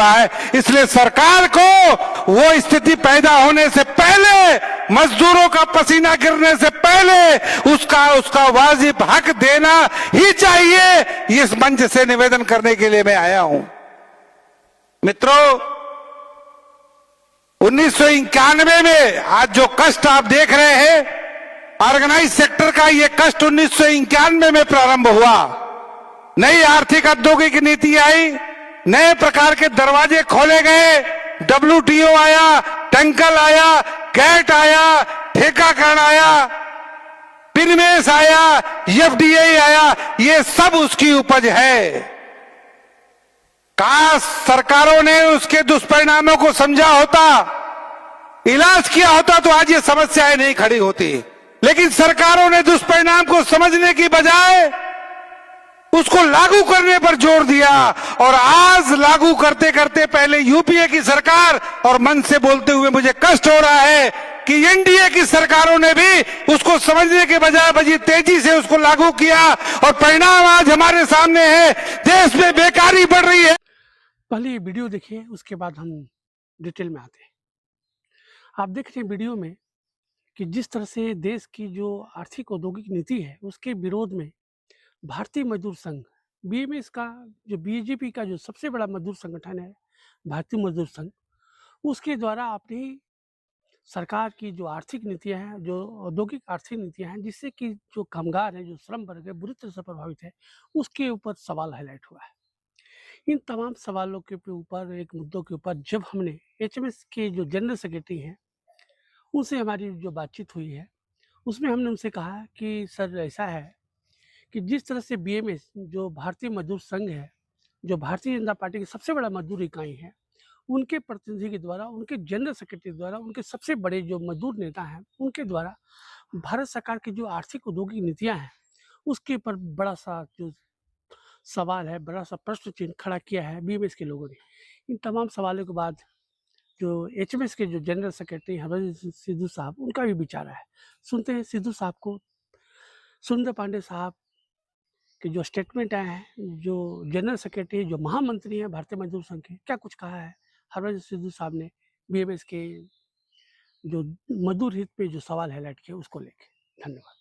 हुआ है। इसलिए सरकार को वो स्थिति पैदा होने से पहले, मजदूरों का पसीना गिरने से पहले उसका वाजिब हक देना ही चाहिए। इस मंच से निवेदन करने के लिए मैं आया हूं। मित्रों, 1991 में आज जो कष्ट आप देख रहे हैं, ऑर्गेनाइज सेक्टर का ये कष्ट 1991 में प्रारंभ हुआ। नई आर्थिक औद्योगिक नीति आई, नए प्रकार के दरवाजे खोले गए, WTO आया, टंकल आया, कैट आया, ठेकाकरण आया, विनिवेश आया, FDI आया, ये सब उसकी उपज है। काश सरकारों ने उसके दुष्परिणामों को समझा होता, इलाज किया होता तो आज ये समस्याएं नहीं खड़ी होती। लेकिन सरकारों ने दुष्परिणाम को समझने की बजाय उसको लागू करने पर जोर दिया, और आज लागू करते करते पहले यूपीए की सरकार, और मन से बोलते हुए मुझे कष्ट हो रहा है कि एनडीए की सरकारों ने भी उसको समझने के बजाय बड़ी तेजी से उसको लागू किया, और परिणाम आज हमारे सामने है। देश में बेकारी बढ़ रही है। पहले ये वीडियो देखिए, उसके बाद हम डिटेल में आते हैं। आप देख रहे हैं वीडियो में कि जिस तरह से देश की जो आर्थिक औद्योगिक नीति है उसके विरोध में भारतीय मजदूर संघ, बीएमएस का, जो बीजेपी का जो सबसे बड़ा मजदूर संगठन है भारतीय मजदूर संघ, उसके द्वारा अपनी सरकार की जो आर्थिक नीतियां हैं, जो औद्योगिक आर्थिक नीतियां हैं, जिससे कि जो कामगार हैं, जो श्रम वर्ग है, बुरी तरह से प्रभावित है, उसके ऊपर सवाल हाईलाइट हुआ है। इन तमाम सवालों के ऊपर, एक मुद्दों के ऊपर जब हमने HMS के जो जनरल सेक्रेटरी हैं उनसे हमारी जो बातचीत हुई है, उसमें हमने उनसे कहा कि सर ऐसा है कि जिस तरह से BMS जो भारतीय मजदूर संघ है, जो भारतीय जनता पार्टी की सबसे बड़ा मजदूर इकाई है, उनके प्रतिनिधि के द्वारा, उनके जनरल सेक्रेटरी द्वारा, उनके सबसे बड़े जो मजदूर नेता हैं उनके द्वारा भारत सरकार की जो आर्थिक औद्योगिक नीतियाँ हैं उसके ऊपर बड़ा सा जो सवाल है, बड़ा सा प्रश्न चिन्ह खड़ा किया है BMS के लोगों ने। इन तमाम सवालों के बाद जो HMS के जो जनरल सेक्रेटरी हरभजन सिद्धू साहब, उनका भी विचार है। सुनते हैं सिद्धू साहब को। सुरेंद्र पांडे साहब के जो स्टेटमेंट आए हैं, जो जनरल सेक्रेटरी, जो महामंत्री हैं भारतीय मजदूर संघ के, क्या कुछ कहा है हरभजन सिद्धू साहब ने BMS के जो मजदूर हित पे जो सवाल हाईलाइट किया उसको लेके। धन्यवाद।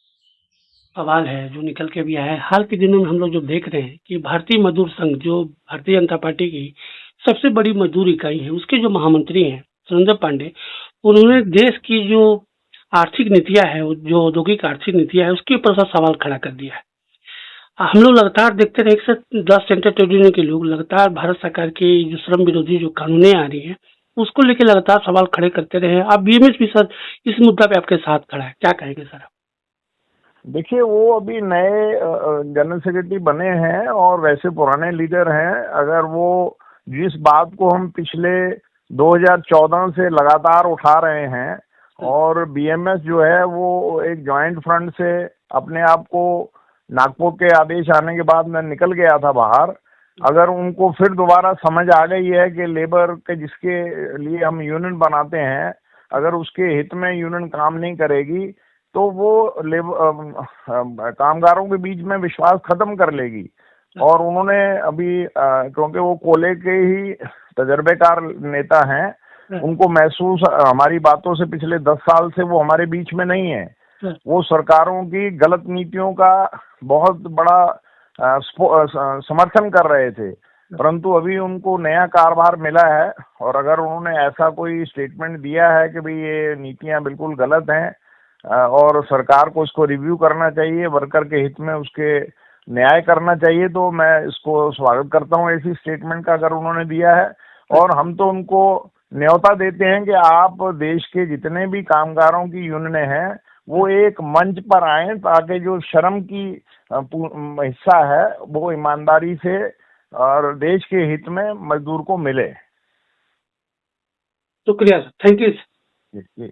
सवाल है जो निकल के भी आया है, हाल के दिनों में हम लोग जो देख रहे हैं कि भारतीय मजदूर संघ, जो भारतीय जनता पार्टी की सबसे बड़ी मजदूर इकाई है, उसके जो महामंत्री हैं सुरेंद्र पांडे, उन्होंने देश की जो आर्थिक नीतियां है, जो औद्योगिक आर्थिक नीतियां है, उसके ऊपर सा सवाल खड़ा कर दिया है। हम लोग लगातार देखते रहे, 110 सेंट्रल ट्रेड यूनियन के लोग लगातार भारत सरकार की जो श्रम विरोधी जो कानूनें आ रही हैं उसको लेकर लगातार सवाल खड़े करते रहे। अब BMS भी सर इस मुद्दा पे आपके साथ खड़ा है, क्या कहेंगे सर? देखिए, वो अभी नए जनरल सेक्रेटरी बने हैं और वैसे पुराने लीडर हैं। अगर वो जिस बात को हम पिछले 2014 से लगातार उठा रहे हैं, और BMS जो है वो एक जॉइंट फ्रंट से अपने आप को नागपुर के आदेश आने के बाद में निकल गया था बाहर, अगर उनको फिर दोबारा समझ आ गई है कि लेबर के जिसके लिए हम यूनियन बनाते हैं, अगर उसके हित में यूनियन काम नहीं करेगी तो वो कामगारों के बीच में विश्वास खत्म कर लेगी। और उन्होंने अभी क्योंकि वो कोले के ही तजर्बेकार नेता हैं, उनको महसूस हमारी बातों से पिछले 10 साल से वो हमारे बीच में नहीं है। वो सरकारों की गलत नीतियों का बहुत बड़ा समर्थन कर रहे थे, परंतु अभी उनको नया कारभार मिला है, और अगर उन्होंने ऐसा कोई स्टेटमेंट दिया है कि भाई ये नीतियां बिल्कुल गलत हैं और सरकार को इसको रिव्यू करना चाहिए, वर्कर के हित में उसके न्याय करना चाहिए, तो मैं इसको स्वागत करता हूँ ऐसी स्टेटमेंट का, अगर उन्होंने दिया है। और हम तो उनको न्योता देते हैं कि आप देश के जितने भी कामगारों की यूनियनें हैं वो एक मंच पर आए, ताकि जो श्रम की हिस्सा है वो ईमानदारी से और देश के हित में मजदूर को मिले। शुक्रिया सर, थैंक यू। जी।